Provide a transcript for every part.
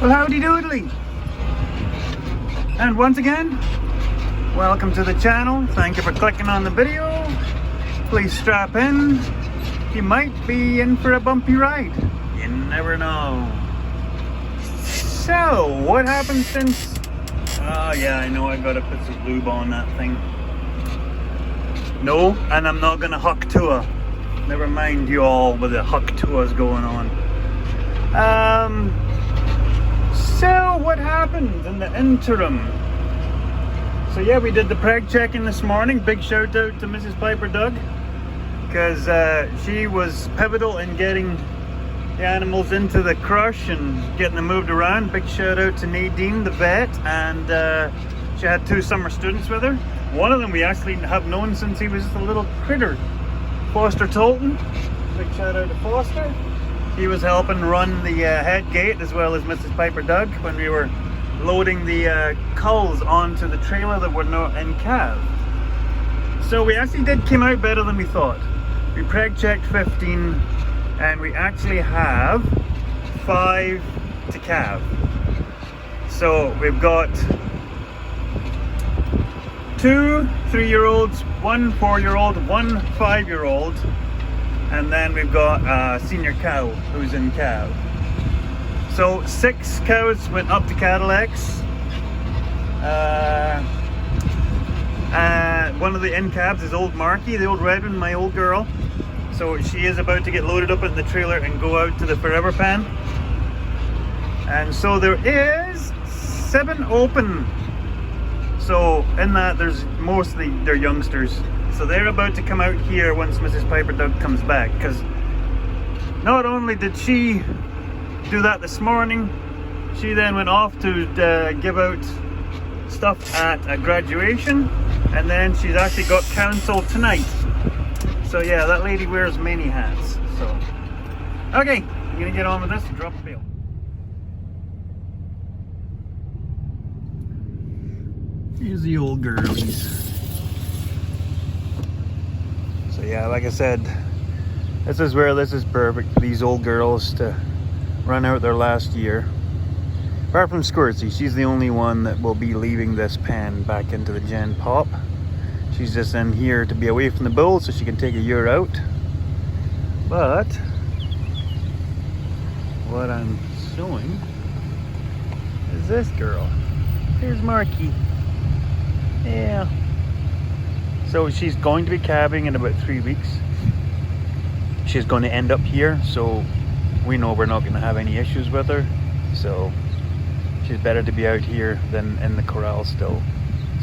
Well, howdy doodly. And once again, welcome to the channel. Thank you for clicking on the video. Please strap in. You might be in for a bumpy ride. You never know. So, what happened since... Oh yeah, I know I gotta put some lube on that thing. No, and I'm not gonna huck to her. Never mind you all with the huck to us going on. So what happened in the interim? So yeah, we did the preg checking this morning. Big shout out to Mrs. Piper Doug, because she was pivotal in getting the animals into the crush and getting them moved around. Big shout out to Nadine, the vet, and she had 2 summer students with her. One of them we actually have known since he was just a little critter, Foster Tolton. Big shout out to Foster. He was helping run the head gate as well as Mrs. Piper Doug when we were loading the culls onto the trailer that were not in calved. So we actually did come out better than we thought. We preg checked 15 and we actually have 5 to calve. So we've got 2 3-year-olds, 1 4-year-old, 1 5-year-old, and then we've got a senior cow who's in calve. So 6 cows went up to Cadillacs. One of the in calves is old Marky, the old red one, my old girl. So she is about to get loaded up in the trailer and go out to the forever pen. And so there is 7 open. So in that there's mostly they're youngsters. So they're about to come out here once Mrs. Piper Doug comes back, because not only did she do that this morning, she then went off to give out stuff at a graduation, and then she's actually got council tonight. So yeah, that lady wears many hats. So okay, I'm gonna get on with this and drop a bale. Here's the old girlies. So yeah, like I said, this is where this is perfect for these old girls to run out their last year. Apart from Squirtsy, she's the only one that will be leaving this pen back into the gen pop. She's just in here to be away from the bull so she can take a year out. But what I'm showing is this girl. Here's Marky. Yeah. So she's going to be calving in about 3 weeks. She's going to end up here, so we know we're not going to have any issues with her. So she's better to be out here than in the corral still.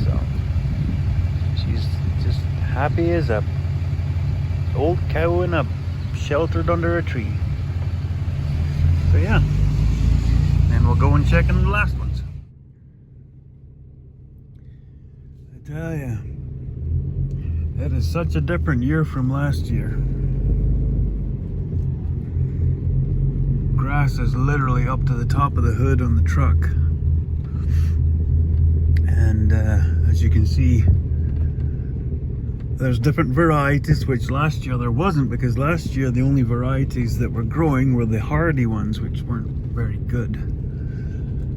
So she's just happy as a old cow in a sheltered under a tree. So yeah, and we'll go and check in the last ones. I tell ya, it is such a different year from last year. Grass is literally up to the top of the hood on the truck. And as you can see, there's different varieties, which last year there wasn't, because last year the only varieties that were growing were the hardy ones, which weren't very good.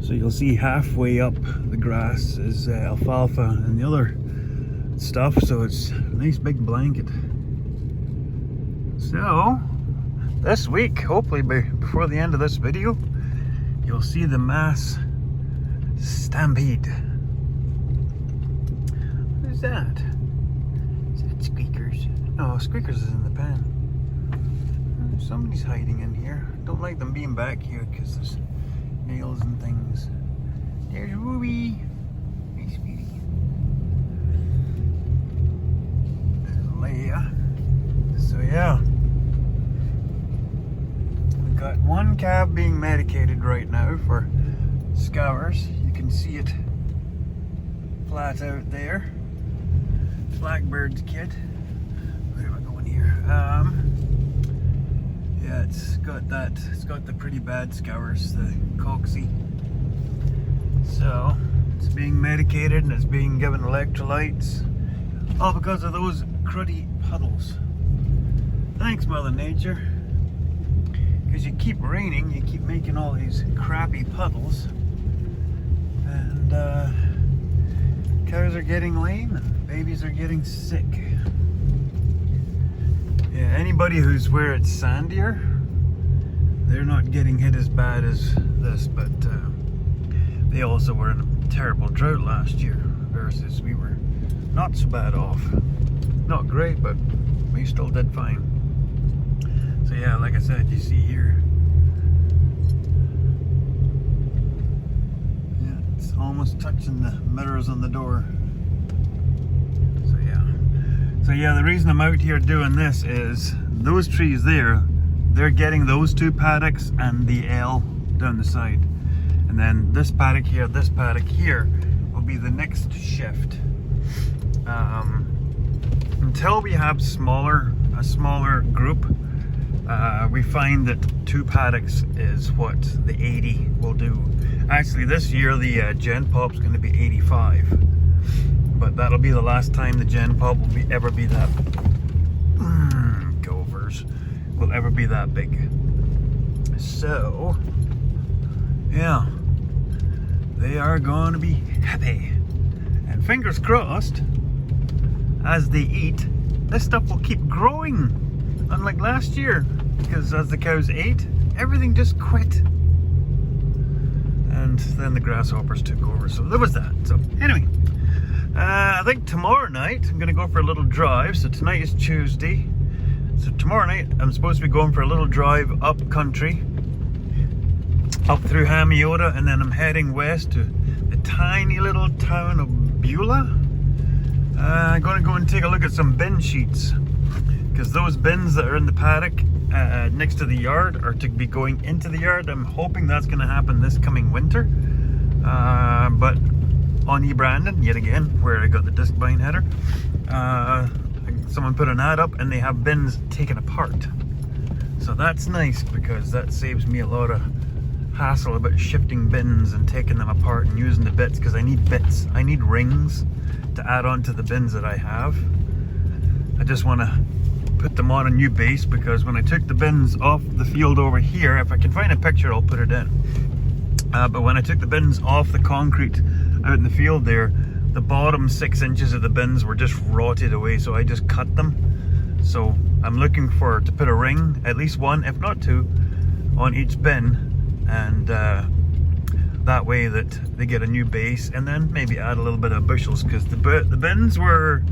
So you'll see halfway up the grass is alfalfa and the other stuff, so it's a nice big blanket. So this week, hopefully before the end of this video, you'll see the mass stampede. Who's that? Is that Squeakers? No, Squeakers is in the pen. Somebody's hiding in here. Don't like them being back here because there's nails and things. There's Ruby. Hey, sweetie. There's Leia. So yeah, we've got 1 calf being medicated right now for scours. You can see it flat out there. Blackbird's kid. Where am I going here? Yeah, it's got the pretty bad scours, the coxy. So it's being medicated and it's being given electrolytes, all because of those cruddy puddles. Thanks, Mother Nature. because you keep raining, you keep making all these crappy puddles, and cows are getting lame and babies are getting sick. Yeah, anybody who's where it's sandier, they're not getting hit as bad as this, but they also were in a terrible drought last year versus we were not so bad off. Not great, but we still did fine. So yeah, like I said, you see here, yeah, it's almost touching the mirrors on the door. So yeah, the reason I'm out here doing this is those trees there, they're getting those two paddocks and the L down the side. And then this paddock here will be the next shift. Until we have a smaller group, we find that 2 paddocks is what the 80 will do. Actually, this year the Gen Pop's going to be 85. But that'll be the last time the Gen Pop will ever be that will ever be that big. So yeah, they are going to be happy, and fingers crossed, as they eat, this stuff will keep growing, unlike last year, because as the cows ate, everything just quit, and then the grasshoppers took over. So there was that. So anyway, I think tomorrow night I'm going to go for a little drive. So tonight is Tuesday. So tomorrow night I'm supposed to be going for a little drive up country, up through Hamiota, and then I'm heading west to the tiny little town of Beulah. I'm going to go and take a look at some bin sheets, because those bins that are in the paddock next to the yard are to be going into the yard. I'm hoping that's going to happen this coming winter. But on eBrandon, yet again, where I got the disc vine header, someone put an ad up and they have bins taken apart. So that's nice, because that saves me a lot of hassle about shifting bins and taking them apart and using the bits, because I need bits. I need rings to add on to the bins that I have. I just want to put them on a new base, because when I took the bins off the field over here, if I can find a picture I'll put it in, but when I took the bins off the concrete out in the field there, the bottom 6 inches of the bins were just rotted away, so I just cut them. So I'm looking to put a ring, at least 1 if not 2, on each bin, and that way that they get a new base, and then maybe add a little bit of bushels, because the bins were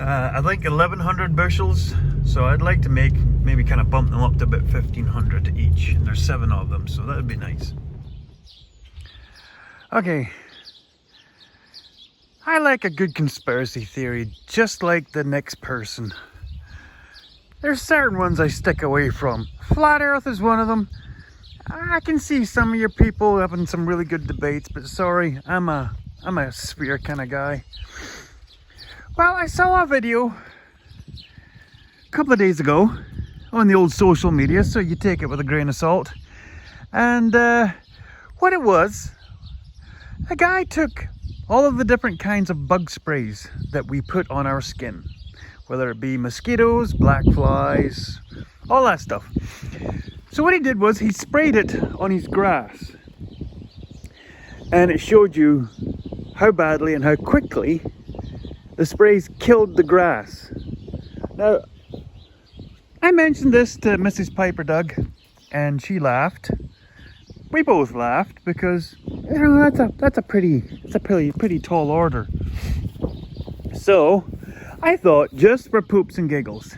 I think 1,100 bushels, so I'd like to maybe kind of bump them up to about 1,500 each, and there's 7 of them, so that would be nice. Okay, I like a good conspiracy theory, just like the next person. There's certain ones I stick away from. Flat Earth is one of them. I can see some of your people having some really good debates, but sorry, I'm a sphere kind of guy. Well, I saw a video a couple of days ago on the old social media, so you take it with a grain of salt. And what it was, a guy took all of the different kinds of bug sprays that we put on our skin, whether it be mosquitoes, black flies, all that stuff. So what he did was he sprayed it on his grass, and it showed you how badly and how quickly the sprays killed the grass. Now, I mentioned this to Mrs. Piper Doug, and she laughed. We both laughed, because you know that's a pretty tall order. So I thought, just for poops and giggles,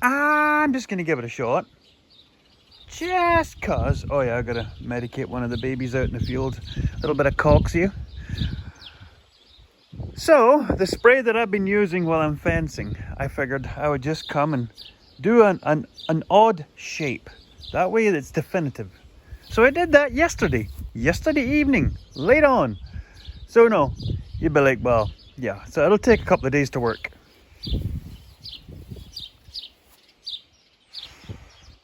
I'm just gonna give it a shot. Just cause, oh yeah, I gotta medicate one of the babies out in the field. A little bit of coxia. So the spray that I've been using while I'm fencing, I figured I would just come and do an odd shape. That way it's definitive. So I did that yesterday evening, late on. So no, you'd be like, well, yeah, so it'll take a couple of days to work.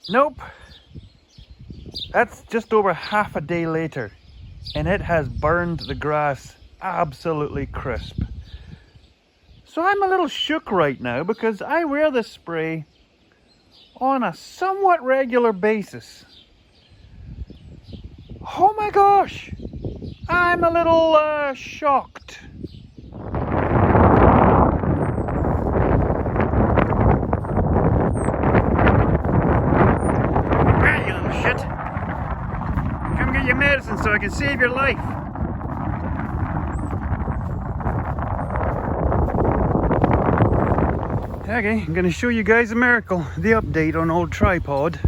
Nope. That's just over half a day later, and it has burned the grass absolutely crisp. So I'm a little shook right now, because I wear this spray on a somewhat regular basis. Oh my gosh! I'm a little shocked. Right, you little shit. Come get your medicine so I can save your life. Okay, I'm going to show you guys a miracle. The update on old tripod.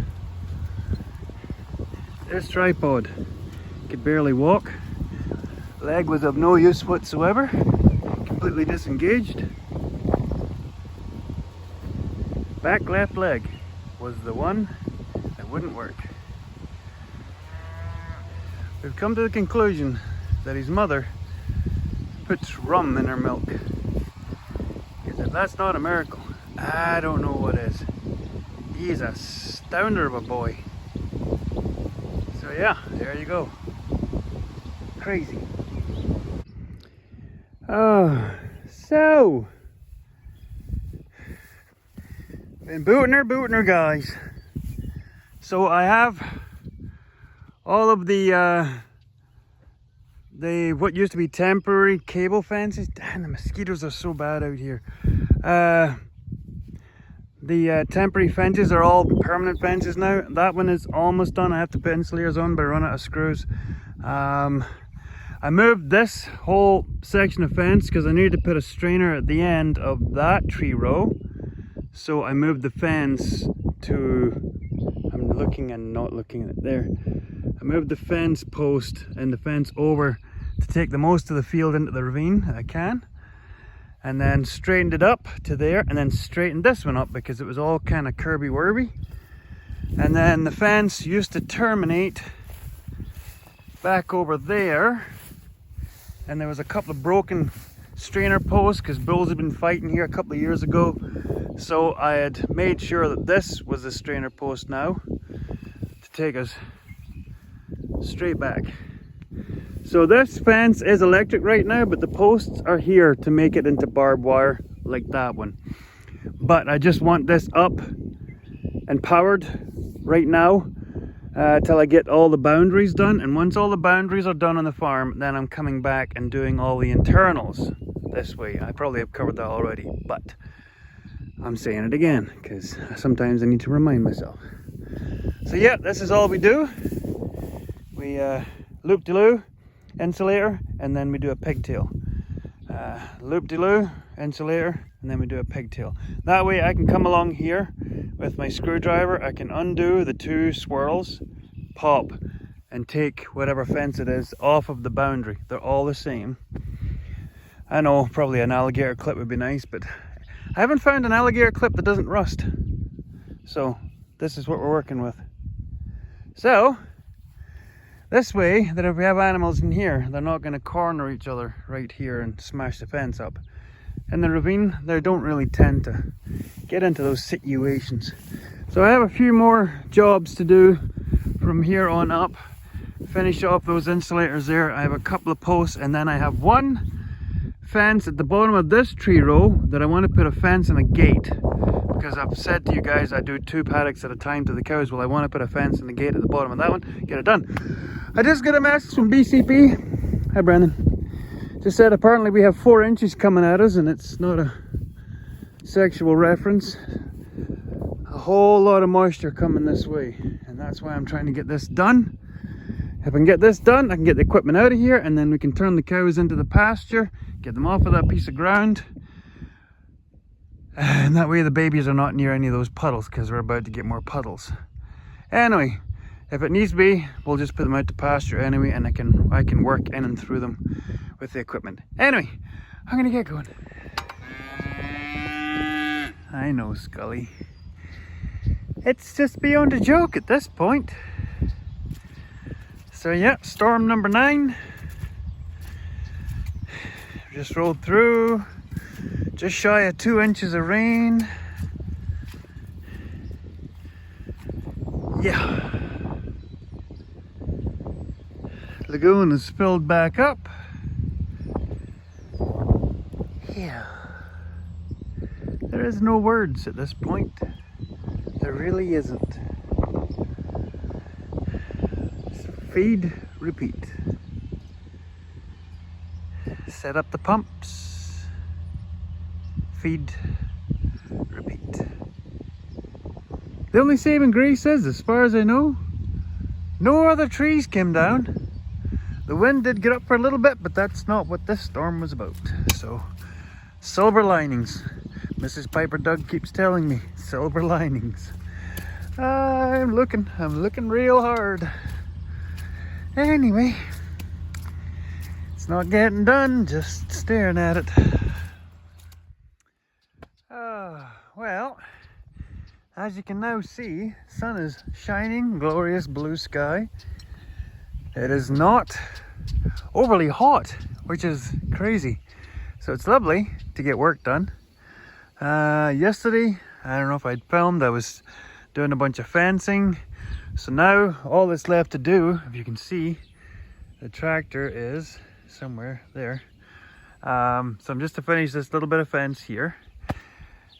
This tripod could barely walk. Leg was of no use whatsoever. Completely disengaged. Back left leg was the one that wouldn't work. We've come to the conclusion that his mother puts rum in her milk. Because if that's not a miracle, I don't know what is. He is a stounder of a boy. So yeah, there you go. Crazy. Oh, so been booting her guys. So I have all of the what used to be temporary cable fences. Damn, the mosquitoes are so bad out here. The temporary fences are all permanent fences now. That one is almost done. I have to put insulators on, but I run out of screws. I moved this whole section of fence because I needed to put a strainer at the end of that tree row. So I moved the fence to, I'm looking and not looking at it there. I moved the fence post and the fence over to take the most of the field into the ravine that I can. And then straightened it up to there, and then straightened this one up because it was all kind of curvy-wurvy. And then the fence used to terminate back over there, and there was a couple of broken strainer posts because bulls had been fighting here a couple of years ago. So I had made sure that this was the strainer post now to take us straight back. So this fence is electric right now, but the posts are here to make it into barbed wire like that one. But I just want this up and powered right now till I get all the boundaries done. And once all the boundaries are done on the farm, then I'm coming back and doing all the internals this way. I probably have covered that already, but I'm saying it again because sometimes I need to remind myself. So yeah, this is all we do. We loop-de-loo, insulator, and then we do a pigtail. Loop-de-loo, insulator, and then we do a pigtail. That way I can come along here with my screwdriver, I can undo the two swirls, pop, and take whatever fence it is off of the boundary. They're all the same. I know probably an alligator clip would be nice, but I haven't found an alligator clip that doesn't rust. So this is what we're working with. So this way, that if we have animals in here, they're not going to corner each other right here and smash the fence up. In the ravine, they don't really tend to get into those situations. So I have a few more jobs to do from here on up. Finish off those insulators there. I have a couple of posts, and then I have one fence at the bottom of this tree row that I want to put a fence and a gate. Because I've said to you guys I do 2 paddocks at a time to the cows. Well, I want to put a fence and a gate at the bottom of that one, get it done. I just got a message from BCP. Hi Brandon. Just said apparently we have 4 inches coming at us, and it's not a sexual reference. A whole lot of moisture coming this way, and that's why I'm trying to get this done. If I can get this done, I can get the equipment out of here, and then we can turn the cows into the pasture, get them off of that piece of ground. And that way the babies are not near any of those puddles, because we're about to get more puddles. Anyway, if it needs to be, we'll just put them out to pasture anyway, and I can work in and through them with the equipment. Anyway, I'm gonna get going. I know, Scully. It's just beyond a joke at this point. So yeah, storm number 9. Just rolled through. Just shy of 2 inches of rain. Yeah. Lagoon is filled back up. Yeah. There is no words at this point. There really isn't. Feed, repeat. Set up the pumps. Feed, repeat. The only saving grace is, as far as I know, no other trees came down. The wind did get up for a little bit, but that's not what this storm was about. So, silver linings. Mrs. Piper Doug keeps telling me, silver linings. I'm looking real hard. Anyway, it's not getting done, just staring at it. Well, as you can now see, sun is shining, glorious blue sky. It is not overly hot, which is crazy. So it's lovely to get work done. Yesterday, I don't know if I'd filmed, I was doing a bunch of fencing. So now all that's left to do, if you can see, the tractor is somewhere there. So I'm just to finish this little bit of fence here.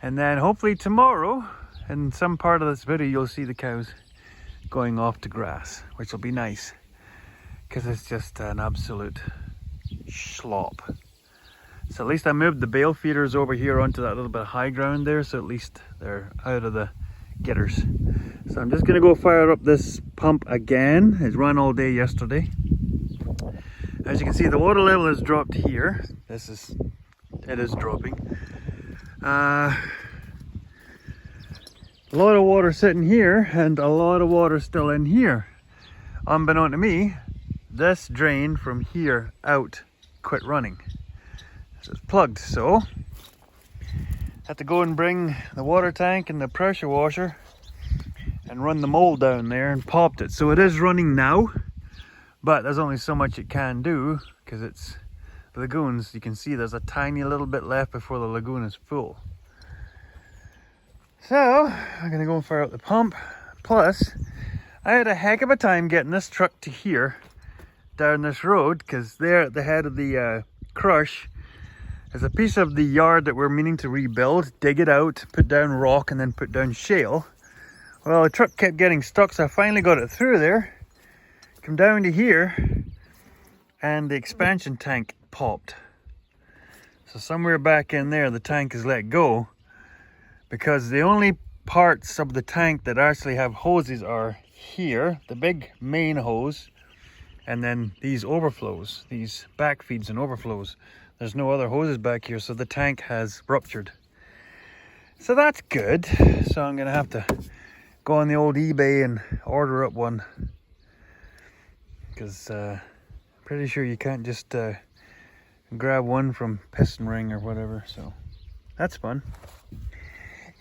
And then hopefully tomorrow, in some part of this video, you'll see the cows going off to grass, which will be nice. Because it's just an absolute slop. So at least I moved the bale feeders over here onto that little bit of high ground there, so at least they're out of the getters. So I'm just going to go fire up this pump again. It ran all day yesterday. As you can see, the water level has dropped here. It is dropping. A lot of water sitting here and a lot of water still in here. Unbeknown to me, this drain from here out quit running. So it's plugged, so I have to go and bring the water tank and the pressure washer and run the mold down there and popped it. So it is running now, but there's only so much it can do because it's the lagoons. You can see there's a tiny little bit left before the lagoon is full. So I'm gonna go and fire up the pump. Plus, I had a heck of a time getting this truck to here down this road, because there at the head of the crush is a piece of the yard that we're meaning to rebuild, dig it out, put down rock and then put down shale. Well, the truck kept getting stuck, so I finally got it through there, come down to here, and the expansion tank popped. So somewhere back in there the tank is let go, because the only parts of the tank that actually have hoses are here, the big main hose, and then these overflows, these back feeds and overflows. There's no other hoses back here, so the tank has ruptured. So that's good. So I'm gonna have to go on the old eBay and order up one, because pretty sure you can't just grab one from Piston Ring or whatever, so that's fun.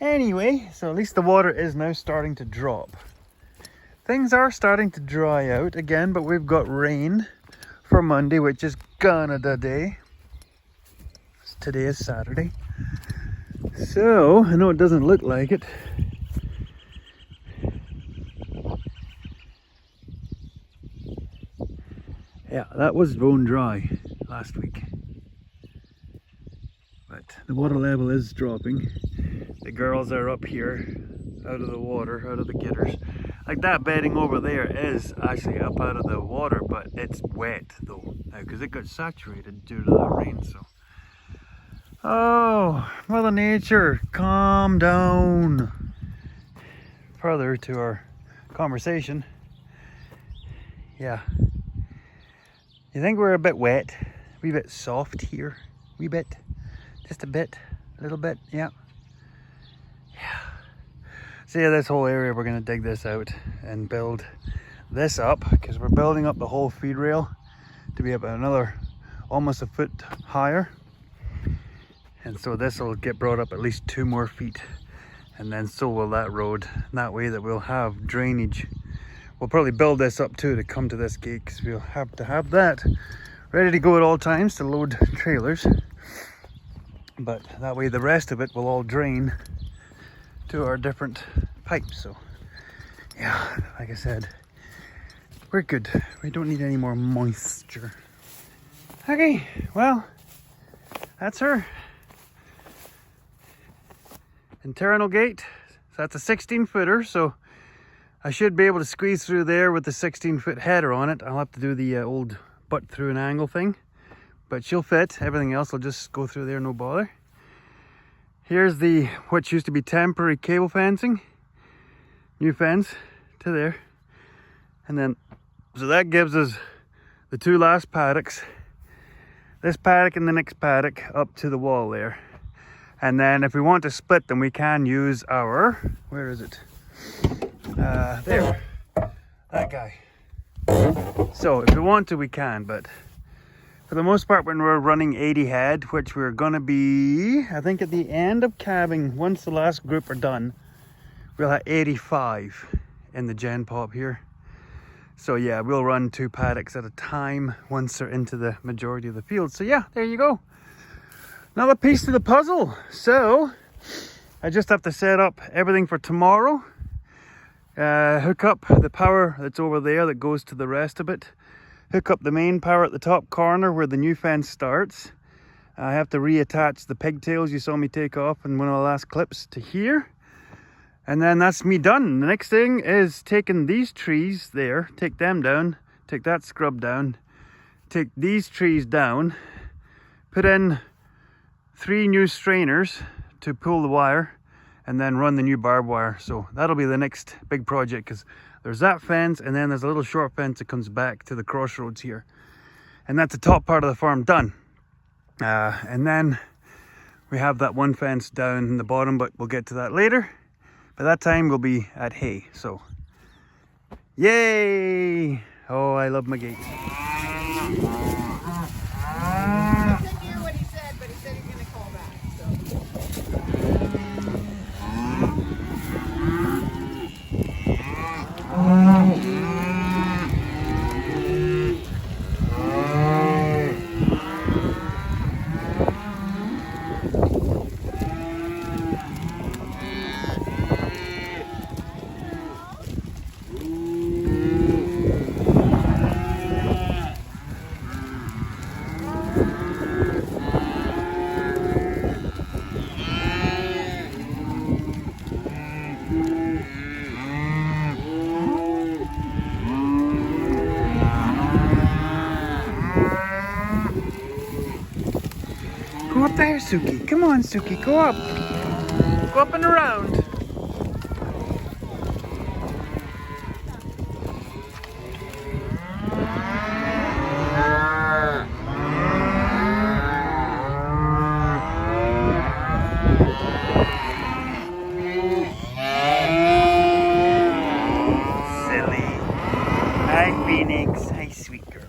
Anyway, so at least the water is now starting to drop. Things are starting to dry out again, but we've got rain for Monday, which is Canada Day. Today is Saturday. So, I know it doesn't look like it. Yeah, that was bone dry last week. But the water level is dropping. The girls are up here, out of the water, out of the getters. Like that bedding over there is actually up out of the water, but it's wet though now because it got saturated due to that rain. So, oh, Mother Nature, calm down. Further to our conversation, yeah. You think we're a bit wet, a wee bit soft here, wee bit, just a bit, a little bit, yeah. Yeah. So yeah, this whole area, we're going to dig this out and build this up, because we're building up the whole feed rail to be about another almost a foot higher. And so this will get brought up at least 2 more feet, and then so will that road. And that way that we'll have drainage. We'll probably build this up too to come to this gate, because we'll have to have that ready to go at all times to load trailers. But that way the rest of it will all drain to our different pipes. So yeah, like I said, we're good. We don't need any more moisture. Okay, well, that's her. Internal gate So that's a 16 footer, so I should be able to squeeze through there with the 16-foot header on it. I'll have to do the old butt through an angle thing, but she'll fit. Everything else will just go through there, no bother. Here's the what used to be temporary cable fencing, new fence to there, and then so that gives us the two last paddocks, this paddock and the next paddock up to the wall there. And then if we want to split them, we can use our, where is it? There, that guy. So if we want to, we can, but for the most part, when we're running 80 head, which we're gonna be, I think at the end of calving, once the last group are done, we'll have 85 in the gen pop here. So yeah, we'll run 2 paddocks at a time once they're into the majority of the field. So yeah, there you go. Another piece to the puzzle. So I just have to set up everything for tomorrow. Hook up the power that's over there that goes to the rest of it. Hook up the main power at the top corner where the new fence starts. I have to reattach the pigtails you saw me take off in one of the last clips to here. And then that's me done. The next thing is taking these trees there, take them down, take that scrub down, take these trees down, put in 3 new strainers to pull the wire, and then run the new barbed wire. So that'll be the next big project, because there's that fence and then there's a little short fence that comes back to the crossroads here. And that's the top part of the farm done. And then we have that one fence down in the bottom, but we'll get to that later. By that time we'll be at hay, so yay! Oh, I love my gate. I couldn't hear what he said, but he said he's gonna call back, Go up there, Suki. Come on, Suki, go up. Go up and around. Silly. Hi, Phoenix. Hi, sweet girl.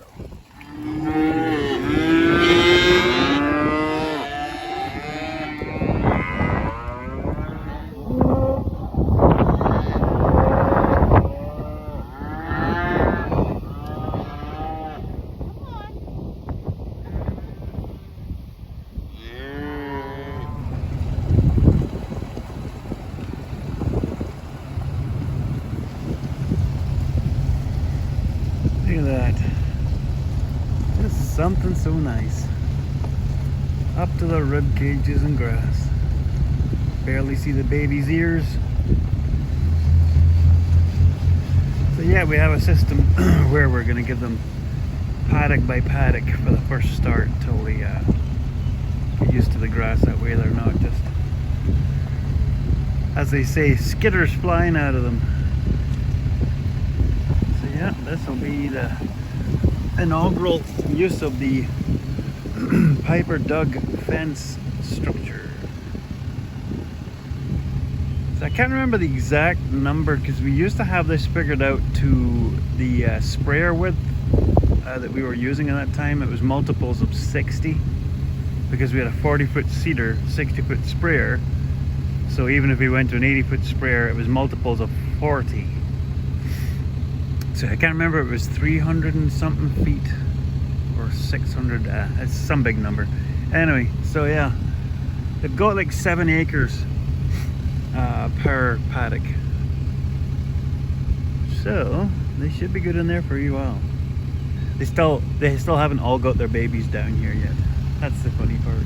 Look at that. Just something so nice. Up to the rib cages and grass. Barely see the baby's ears. So yeah, we have a system where we're going to give them paddock by paddock for the first start until they get used to the grass. That way they're not just, as they say, skitters flying out of them. So yeah, this will be the inaugural use of the Piper Dug fence structure. So I can't remember the exact number because we used to have this figured out to the sprayer width that we were using at that time. It was multiples of 60 because we had a 40-foot seeder, 60-foot sprayer. So even if we went to an 80-foot sprayer, it was multiples of 40. So I can't remember if it was 300 and something feet or 600. It's some big number. Anyway, so yeah, they've got like 7 acres per paddock. So they should be good in there for a while. They still haven't all got their babies down here yet. That's the funny part.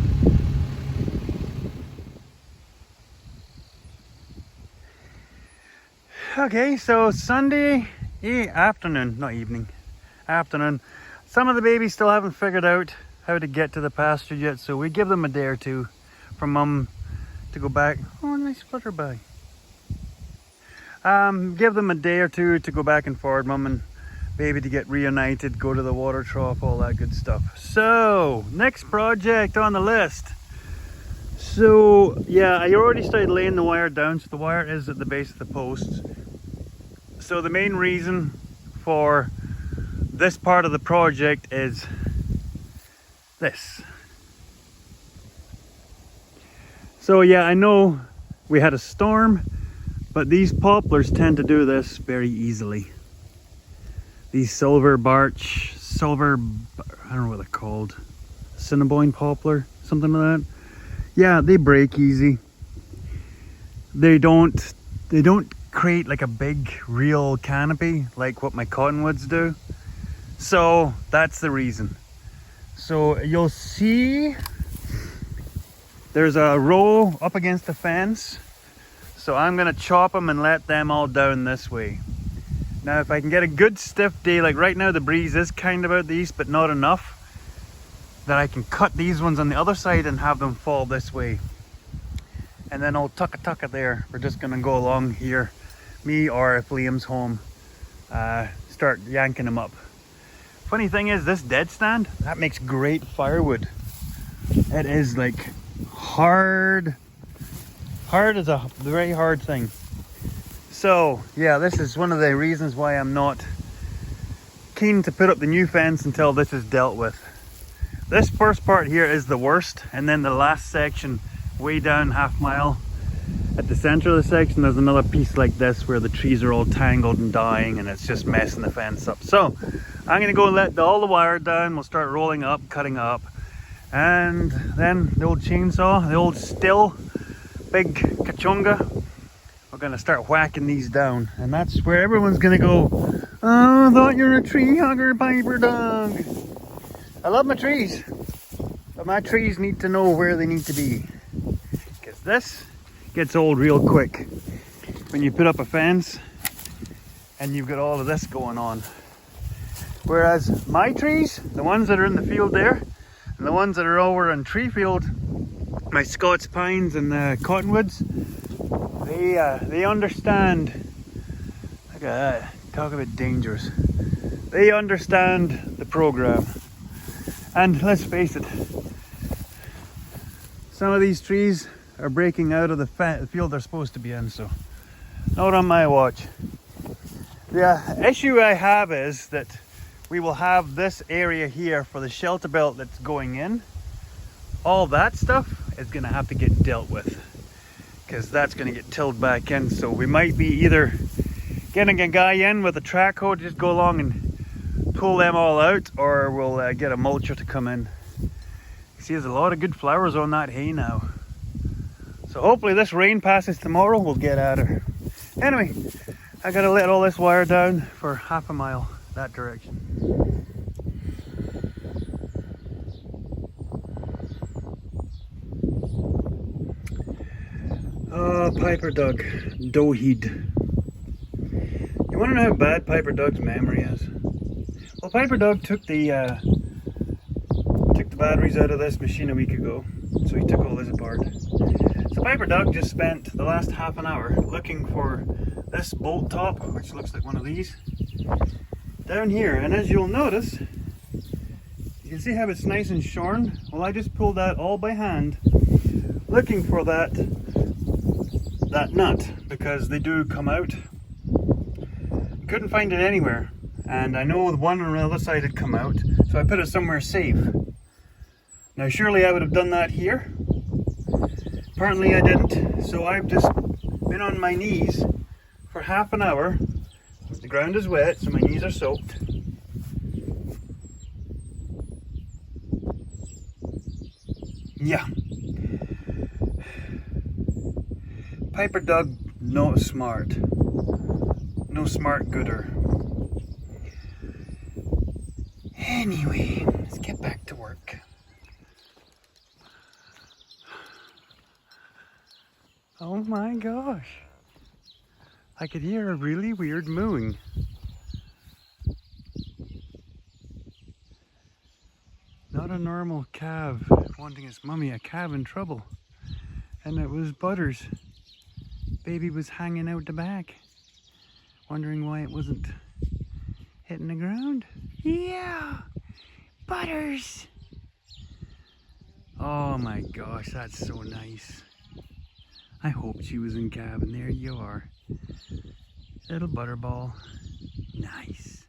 Okay, so Sunday afternoon, not evening, afternoon. Some of the babies still haven't figured out how to get to the pasture yet, so we give them a day or two for mum to go back. Oh, nice flutterby. Give them a day or two to go back and forward, mum and baby to get reunited, go to the water trough, all that good stuff. So, next project on the list. So, yeah, I already started laying the wire down, so the wire is at the base of the posts. So the main reason for this part of the project is this. So yeah, I know we had a storm, but these poplars tend to do this very easily. These silver, I don't know what they're called, Cinnabon poplar, something like that. Yeah, they break easy. They don't create like a big real canopy like what my cottonwoods do. So that's the reason. So you'll see there's a row up against the fence. So I'm gonna chop them and let them all down this way. Now if I can get a good stiff day, like right now the breeze is kind of out the east but not enough, that I can cut these ones on the other side and have them fall this way. And then I'll tucka there. We're just gonna go along here, me or if Liam's home, start yanking them up. Funny thing is, this dead stand, that makes great firewood. It is like hard is a very hard thing. So yeah, this is one of the reasons why I'm not keen to put up the new fence until this is dealt with. This first part here is the worst, and then the last section way down half mile at the center of the section, there's another piece like this where the trees are all tangled and dying and it's just messing the fence up. So I'm gonna go and let all the wire down. We'll start rolling up, cutting up, and then the old chainsaw, the old still big kachunga, we're gonna start whacking these down, and that's where everyone's gonna go, oh, I thought you're a tree hugger, Piper Dog. I love my trees, but my trees need to know where they need to be, because this gets old real quick when you put up a fence and you've got all of this going on. Whereas my trees, the ones that are in the field there, and the ones that are over in tree field, my Scots pines and the cottonwoods, they understand. Look at that, talk about dangerous. They understand the program. And let's face it, some of these trees are breaking out of the field they're supposed to be in, so not on my watch. The issue I have is that we will have this area here for the shelter belt that's going in. All that stuff is going to have to get dealt with, because that's going to get tilled back in. So we might be either getting a guy in with a track hoe to just go along and pull them all out, or we'll get a mulcher to come in. You see, there's a lot of good flowers on that hay now. So hopefully this rain passes tomorrow, we'll get at her. Anyway, I gotta let all this wire down for half a mile that direction. Oh, Piper Doug, Doheed. You wanna know how bad Piper Doug's memory is? Well, Piper Doug took the batteries out of this machine a week ago, so he took all this apart. So Piper Doug just spent the last half an hour looking for this bolt top, which looks like one of these, down here. And as you'll notice, you can see how it's nice and shorn. Well, I just pulled that all by hand, looking for that nut, because they do come out. Couldn't find it anywhere, and I know the one on the other side had come out, so I put it somewhere safe. Now surely I would have done that here. Apparently I didn't, so I've just been on my knees for half an hour. The ground is wet, so my knees are soaked. Yeah. Piper Doug, no smart. No smart gooder. Anyway, let's get back to work. Oh my gosh. I could hear a really weird mooing. Not a normal calf wanting his mummy, a calf in trouble. And it was Butters. Baby was hanging out the back, wondering why it wasn't hitting the ground. Yeah, Butters. Oh my gosh, that's so nice. I hoped she was in calf, and there you are. Little butterball. Nice.